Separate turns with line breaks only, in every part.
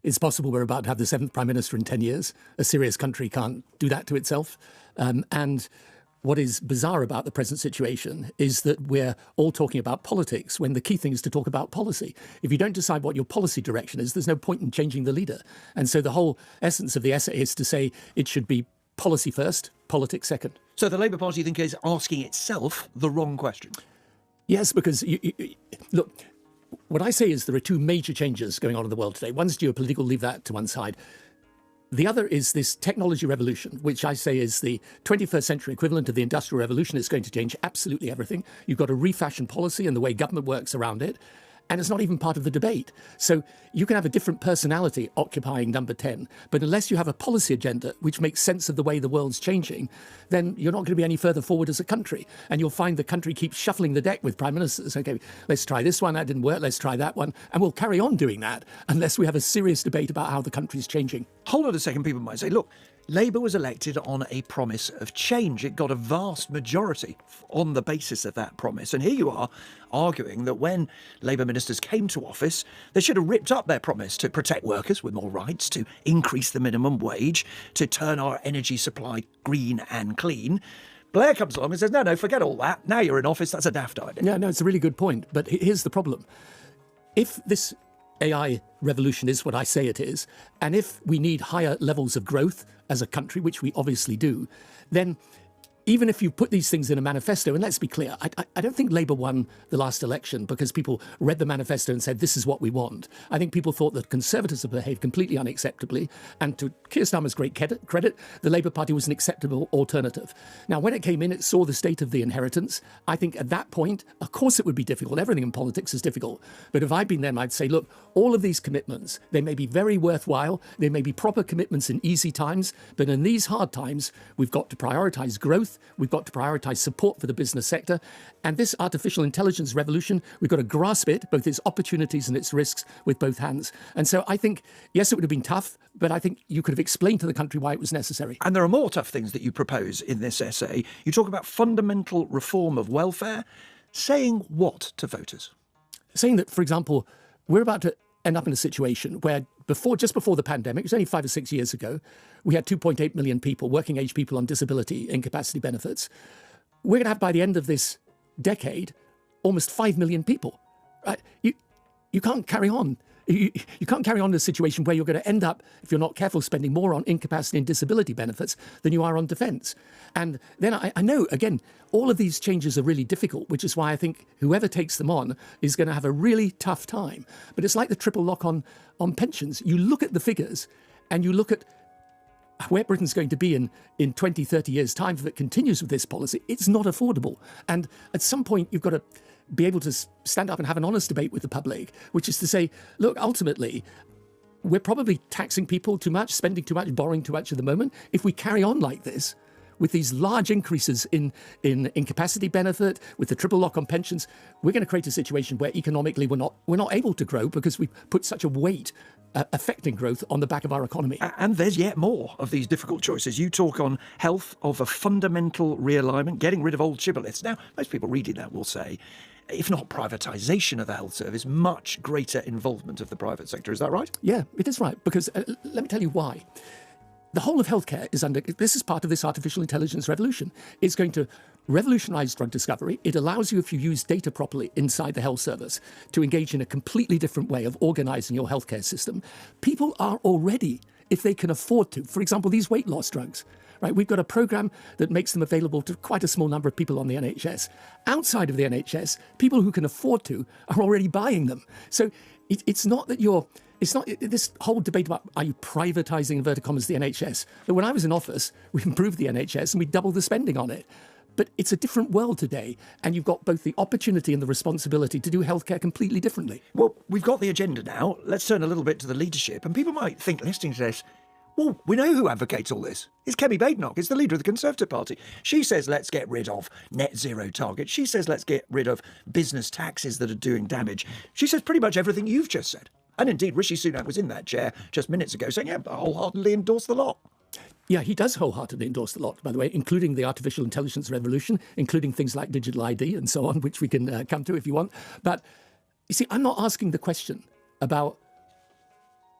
It's possible we're about to have the 7th Prime Minister in 10 years. A serious country can't do that to itself. And what is bizarre about the present situation is that we're all talking about politics when the key thing is to talk about policy. If you don't decide what your policy direction is, there's no point in changing the leader. And so the whole essence of the essay is to say it should be policy first, politics second.
So the Labour Party, you think, is asking itself the wrong question?
Yes, because, look, what I say is there are two major changes going on in the world today. One's geopolitical, leave that to one side. The other is this technology revolution, which I say is the 21st century equivalent of the Industrial Revolution. It's going to change absolutely everything. You've got to refashion policy and the way government works around it. And it's not even part of the debate. So you can have a different personality occupying number 10, but unless you have a policy agenda which makes sense of the way the world's changing, then you're not going to be any further forward as a country. And you'll find the country keeps shuffling the deck with prime ministers. OK, let's try this one. That didn't work. Let's try that one. And we'll carry on doing that unless we have a serious debate about how the country's changing.
Hold on a second. People might say, look, Labour was elected on a promise of change. It got a vast majority on the basis of that promise. And here you are arguing that when Labour ministers came to office, they should have ripped up their promise to protect workers with more rights, to increase the minimum wage, to turn our energy supply green and clean. Blair comes along and says, no, forget all that. Now you're in office. That's a daft idea.
Yeah, no, it's a really good point. But here's the problem. If this AI revolution is what I say it is, and if we need higher levels of growth as a country, which we obviously do, then even if you put these things in a manifesto, and let's be clear, I don't think Labour won the last election because people read the manifesto and said, this is what we want. I think people thought that Conservatives have behaved completely unacceptably. And to Keir Starmer's great credit, the Labour Party was an acceptable alternative. Now, when it came in, it saw the state of the inheritance. I think at that point, of course it would be difficult. Everything in politics is difficult. But if I'd been them, I'd say, look, all of these commitments, they may be very worthwhile. They may be proper commitments in easy times. But in these hard times, we've got to prioritise growth. We've got to prioritise support for the business sector. And this artificial intelligence revolution, we've got to grasp it, both its opportunities and its risks, with both hands. And so I think, yes, it would have been tough, but I think you could have explained to the country why it was necessary.
And there are more tough things that you propose in this essay. You talk about fundamental reform of welfare. Saying what to voters?
Saying that, for example, we're about to end up in a situation where just before the pandemic, it was only 5 or 6 years ago, we had 2.8 million people, working age people on disability incapacity benefits. We're going to have, by the end of this decade, almost 5 million people. Right? You can't carry on. You can't carry on in a situation where you're going to end up, if you're not careful, spending more on incapacity and disability benefits than you are on defence. And then I know, again, all of these changes are really difficult, which is why I think whoever takes them on is going to have a really tough time. But it's like the triple lock on pensions. You look at the figures and you look at where Britain's going to be in 20, 30 years' time if it continues with this policy. It's not affordable. And at some point, you've got to be able to stand up and have an honest debate with the public, which is to say, look, ultimately, we're probably taxing people too much, spending too much, borrowing too much at the moment. If we carry on like this, with these large increases in incapacity benefit, with the triple lock on pensions, we're going to create a situation where economically we're not able to grow because we've put such a weight affecting growth on the back of our economy.
And there's yet more of these difficult choices. You talk on health of a fundamental realignment, getting rid of old shibboleths. Now, most people reading that will say, if not privatisation of the health service, much greater involvement of the private sector. Is that right?
Yeah, it is right. Because let me tell you why. The whole of healthcare this is part of this artificial intelligence revolution. It's going to revolutionise drug discovery. It allows you, if you use data properly inside the health service, to engage in a completely different way of organising your healthcare system. People are already, if they can afford to, for example, these weight loss drugs, right? We've got a programme that makes them available to quite a small number of people on the NHS. Outside of the NHS, people who can afford to are already buying them. So it's not that it's not this whole debate about are you privatising, inverted commas, the NHS. But when I was in office, we improved the NHS and we doubled the spending on it. But it's a different world today, and you've got both the opportunity and the responsibility to do healthcare completely differently.
Well, we've got the agenda now. Let's turn a little bit to the leadership. And people might think, listening to this, well, we know who advocates all this. It's Kemi Badenoch. It's the leader of the Conservative Party. She says let's get rid of net zero targets. She says let's get rid of business taxes that are doing damage. She says pretty much everything you've just said. And indeed, Rishi Sunak was in that chair just minutes ago saying, yeah, I wholeheartedly endorse the lot.
Yeah, he does wholeheartedly endorse the lot, by the way, including the artificial intelligence revolution, including things like digital ID and so on, which we can come to if you want. But you see, I'm not asking the question about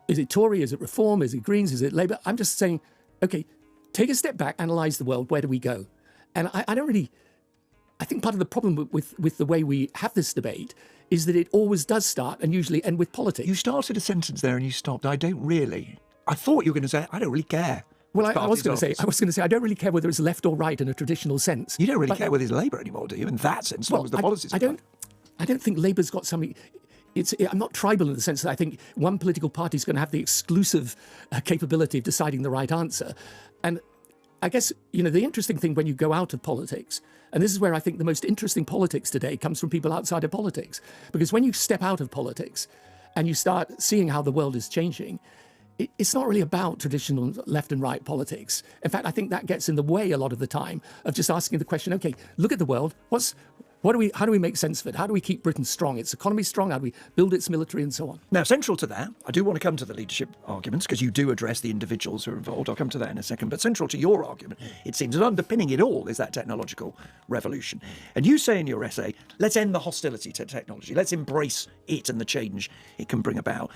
Is it Tory? Is it Reform? Is it Greens? Is it Labour? I'm just saying, okay, take a step back, analyse the world. Where do we go? And I don't really... I think part of the problem with the way we have this debate is that it always does start and usually end with politics.
You started a sentence there and you stopped. I don't really. I thought you were going to say, I don't really care.
Well, I was going to say, I don't really care whether it's left or right in a traditional sense.
You don't really care whether it's Labour anymore, do you? In that sense, as long as the policies are fine.
I don't think Labour's got something... I'm not tribal in the sense that I think one political party is going to have the exclusive capability of deciding the right answer. And I guess, the interesting thing when you go out of politics, and this is where I think the most interesting politics today comes from people outside of politics, because when you step out of politics and you start seeing how the world is changing, it's not really about traditional left and right politics. In fact, I think that gets in the way a lot of the time of just asking the question, okay, look at the world. How do we make sense of it? How do we keep Britain strong, its economy strong? How do we build its military and so on?
Now, central to that, I do want to come to the leadership arguments because you do address the individuals who are involved. I'll come to that in a second. But central to your argument, it seems that underpinning it all is that technological revolution. And you say in your essay, let's end the hostility to technology. Let's embrace it and the change it can bring about.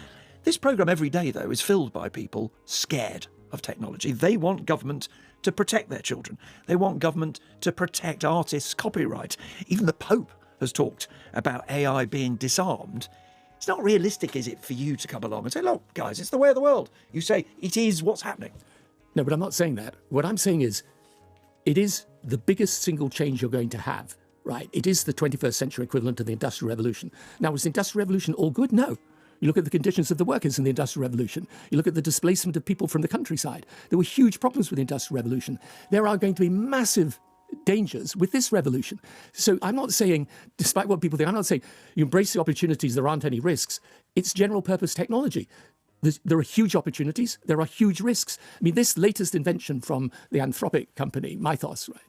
This programme every day, though, is filled by people scared of technology. They want government to protect their children. They want government to protect artists' copyright. Even the Pope has talked about AI being disarmed. It's not realistic, is it, for you to come along and say, look, guys, it's the way of the world. You say, it is what's happening.
No, but I'm not saying that. What I'm saying is, it is the biggest single change you're going to have, right? It is the 21st century equivalent of the Industrial Revolution. Now, was the Industrial Revolution all good? No. You look at the conditions of the workers in the Industrial Revolution. You look at the displacement of people from the countryside. There were huge problems with the Industrial Revolution. There are going to be massive dangers with this revolution. So I'm not saying, despite what people think, I'm not saying you embrace the opportunities, there aren't any risks. It's general purpose technology. There are huge opportunities. There are huge risks. I mean, this latest invention from the Anthropic company, Mythos, right?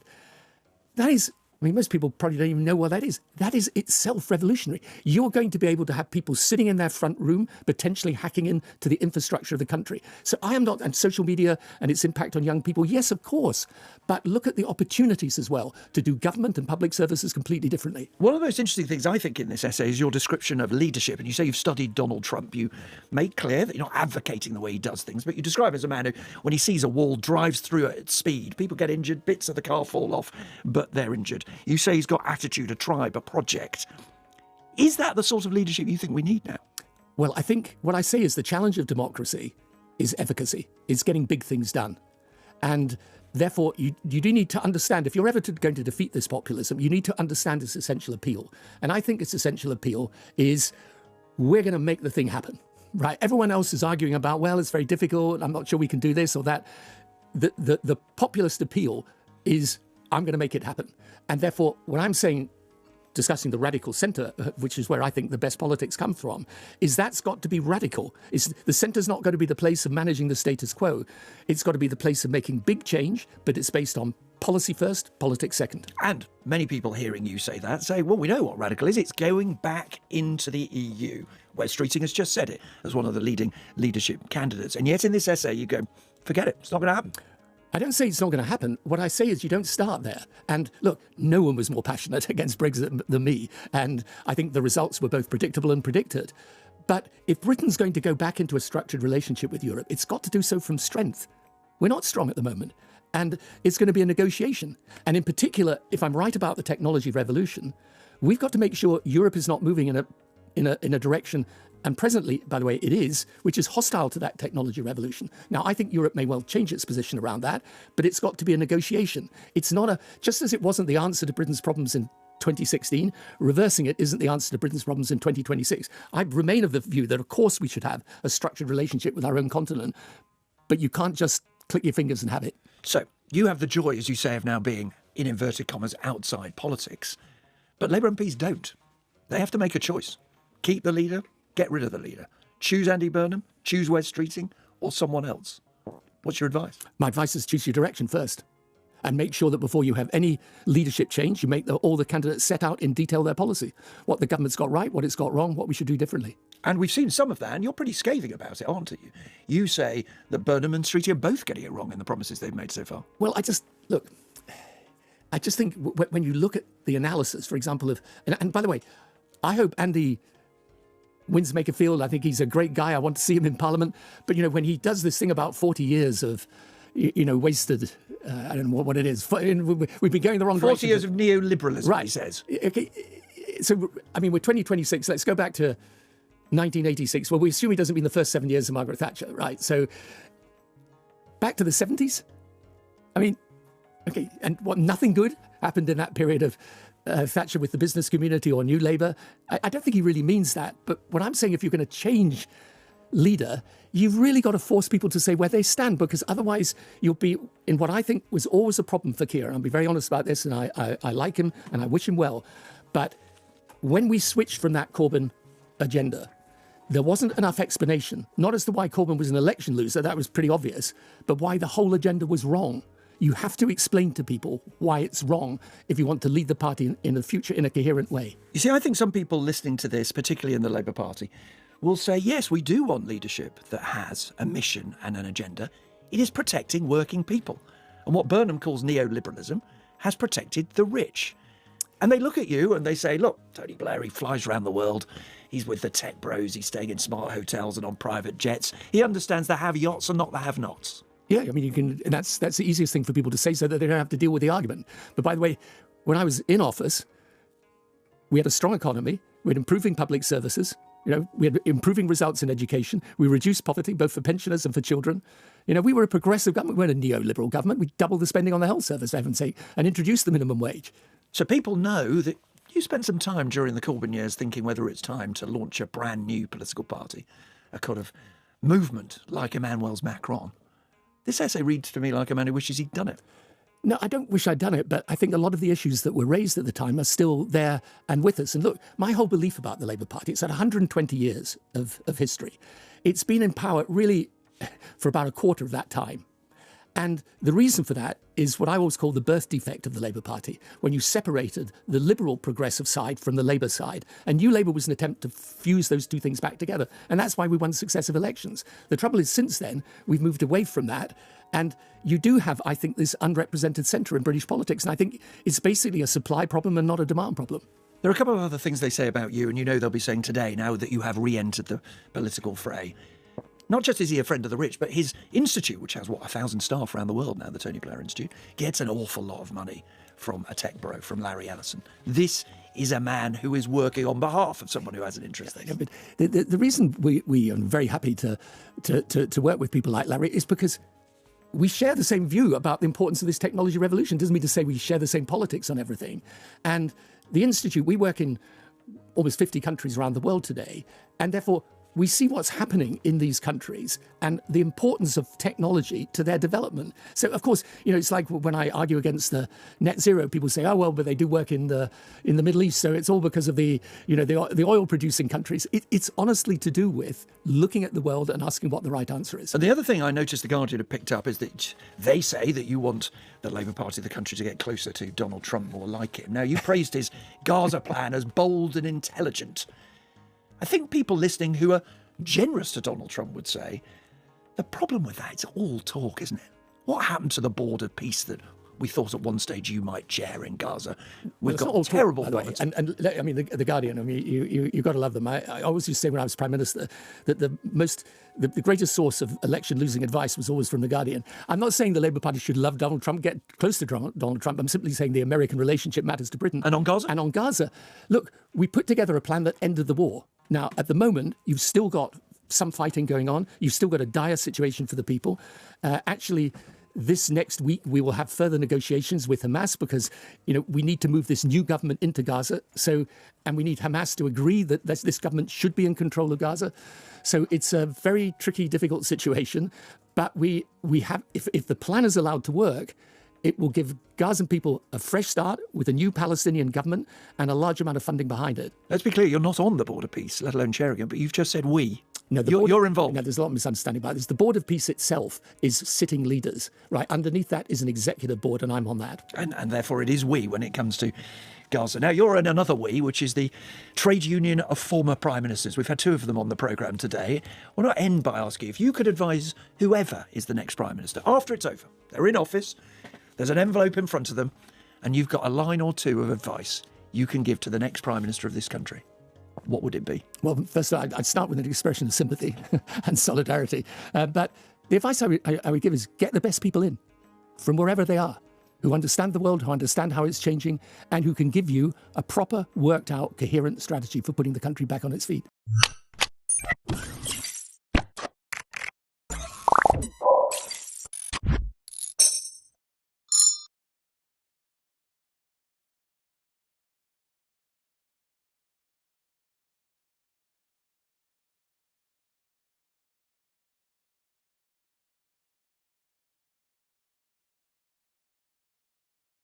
That is... most people probably don't even know what that is. That is itself revolutionary. You're going to be able to have people sitting in their front room, potentially hacking into the infrastructure of the country. So I am not, and social media and its impact on young people, yes, of course. But look at the opportunities as well to do government and public services completely differently.
One of the most interesting things I think in this essay is your description of leadership. And you say you've studied Donald Trump. You make clear that you're not advocating the way he does things, but you describe him as a man who, when he sees a wall, drives through it at speed. People get injured, bits of the car fall off, but they're injured. You say he's got attitude, a tribe, a project. Is that the sort of leadership you think we need now?
Well, I think what I say is the challenge of democracy is efficacy. It's getting big things done. And therefore, you do need to understand, if you're ever going to defeat this populism, you need to understand its essential appeal. And I think its essential appeal is we're going to make the thing happen, right? Everyone else is arguing about, well, it's very difficult, I'm not sure we can do this or that. The populist appeal is, I'm going to make it happen. And therefore, when I'm saying, discussing the radical centre, which is where I think the best politics come from, is that's got to be radical. The centre's not going to be the place of managing the status quo. It's got to be the place of making big change, but it's based on policy first, politics second.
And many people hearing you say that say, well, we know what radical is. It's going back into the EU. Wes Streeting has just said it as one of the leading leadership candidates. And yet in this essay, you go, forget it, it's not going to happen.
I don't say it's not going to happen. What I say is you don't start there. And look, no one was more passionate against Brexit than me. And I think the results were both predictable and predicted. But if Britain's going to go back into a structured relationship with Europe, it's got to do so from strength. We're not strong at the moment. And it's going to be a negotiation. And in particular, if I'm right about the technology revolution, we've got to make sure Europe is not moving in a direction, and presently, by the way, it is, which is hostile to that technology revolution. Now, I think Europe may well change its position around that, but it's got to be a negotiation. It's not just as it wasn't the answer to Britain's problems in 2016, reversing it isn't the answer to Britain's problems in 2026. I remain of the view that, of course, we should have a structured relationship with our own continent, but you can't just click your fingers and have it.
So, you have the joy, as you say, of now being, in inverted commas, outside politics. But Labour MPs don't. They have to make a choice. Keep the leader, get rid of the leader. Choose Andy Burnham, choose Wes Streeting, or someone else. What's your advice?
My advice is choose your direction first. And make sure that before you have any leadership change, you make all the candidates set out in detail their policy. What the government's got right, what it's got wrong, what we should do differently.
And we've seen some of that, and you're pretty scathing about it, aren't you? You say that Burnham and Streeting are both getting it wrong in the promises they've made so far.
Well, I just think when you look at the analysis, for example, and by the way, I hope Andy Winsmaker Field. I think he's a great guy. I want to see him in Parliament. But, when he does this thing about 40 years of, wasted, I don't know what it is. We've been going the wrong direction.
40 years of neoliberalism,
right.
he says.
Okay. So, we're 2026. Let's go back to 1986. Well, we assume he doesn't mean the first 7 years of Margaret Thatcher, right? So, back to the 70s? Okay, and nothing good happened in that period of Thatcher with the business community or New Labour? I don't think he really means that. But what I'm saying, if you're going to change leader, you've really got to force people to say where they stand, because otherwise you'll be in what I think was always a problem for Keir. And I'll be very honest about this, and I like him and I wish him well. But when we switched from that Corbyn agenda, there wasn't enough explanation, not as to why Corbyn was an election loser, that was pretty obvious, but why the whole agenda was wrong. You have to explain to people why it's wrong if you want to lead the party in the future in a coherent way.
You see, I think some people listening to this, particularly in the Labour Party, will say, yes, we do want leadership that has a mission and an agenda. It is protecting working people. And what Burnham calls neoliberalism has protected the rich. And they look at you and they say, look, Tony Blair, he flies around the world. He's with the tech bros. He's staying in smart hotels and on private jets. He understands the have-yachts and not the have-nots.
Yeah, you can, and that's the easiest thing for people to say so that they don't have to deal with the argument. But by the way, when I was in office, we had a strong economy, we had improving public services, we had improving results in education, we reduced poverty, both for pensioners and for children. We were a progressive government, we weren't a neoliberal government. We doubled the spending on the health service, for heaven's sake, and introduced the minimum wage.
So people know that you spent some time during the Corbyn years thinking whether it's time to launch a brand new political party, a kind of movement like Emmanuel's Macron. This essay reads to me like a man who wishes he'd done it.
No, I don't wish I'd done it, but I think a lot of the issues that were raised at the time are still there and with us. And look, my whole belief about the Labour Party, it's had 120 years of history. It's been in power really for about a quarter of that time. And the reason for that is what I always call the birth defect of the Labour Party, when you separated the liberal progressive side from the Labour side. And New Labour was an attempt to fuse those two things back together. And that's why we won successive elections. The trouble is, since then, we've moved away from that. And you do have, I think, this unrepresented centre in British politics. And I think it's basically a supply problem and not a demand problem.
There are a couple of other things they say about you, and they'll be saying today, now that you have re-entered the political fray. Not just is he a friend of the rich, but his institute, which has, 1,000 staff around the world now, the Tony Blair Institute, gets an awful lot of money from a tech bro, from Larry Ellison. This is a man who is working on behalf of someone who has an interest.
Yeah, but the reason we are very happy to work with people like Larry is because we share the same view about the importance of this technology revolution. It doesn't mean to say we share the same politics on everything. And the Institute, we work in almost 50 countries around the world today, and therefore we see what's happening in these countries and the importance of technology to their development. So, of course, it's like when I argue against the net zero, people say, oh, well, but they do work in the Middle East, so it's all because of the oil-producing countries. It's honestly to do with looking at the world and asking what the right answer is.
And the other thing I noticed the Guardian have picked up is that they say that you want the Labour Party of the country to get closer to Donald Trump, more like him. Now, you praised his Gaza plan as bold and intelligent. I think people listening who are generous to Donald Trump would say, the problem with that, it's all talk, isn't it? What happened to the board of peace that we thought at one stage you might chair in Gaza? We've got terrible politics.
And the Guardian, you've got to love them. I always used to say when I was Prime Minister that the greatest source of election-losing advice was always from the Guardian. I'm not saying the Labour Party should love Donald Trump, get close to Donald Trump. I'm simply saying the American relationship matters to Britain.
And on Gaza?
And on Gaza. Look, we put together a plan that ended the war. Now, at the moment, you've still got some fighting going on. You've still got a dire situation for the people. Actually, this next week, we will have further negotiations with Hamas because, we need to move this new government into Gaza. And we need Hamas to agree that this government should be in control of Gaza. So it's a very tricky, difficult situation. But we have, if the plan is allowed to work, it will give Gazan people a fresh start with a new Palestinian government and a large amount of funding behind it.
Let's be clear, you're not on the Board of Peace, let alone chairing it, but you've just said we.
No,
you're involved.
No, there's a lot of misunderstanding about this. The Board of Peace itself is sitting leaders, right? Underneath that is an executive board, and I'm on that.
And therefore it is we when it comes to Gaza. Now, you're in another we, which is the Trade Union of Former Prime Ministers. We've had two of them on the programme today. I want to end by asking if you could advise whoever is the next Prime Minister, after it's over, they're in office, there's an envelope in front of them, and you've got a line or two of advice you can give to the next Prime Minister of this country. what would it be?
Well, first of all, I'd start with an expression of sympathy and solidarity. But the advice I would give is get the best people in from wherever they are, who understand the world, who understand how it's changing, and who can give you a proper, worked out, coherent strategy for putting the country back on its feet.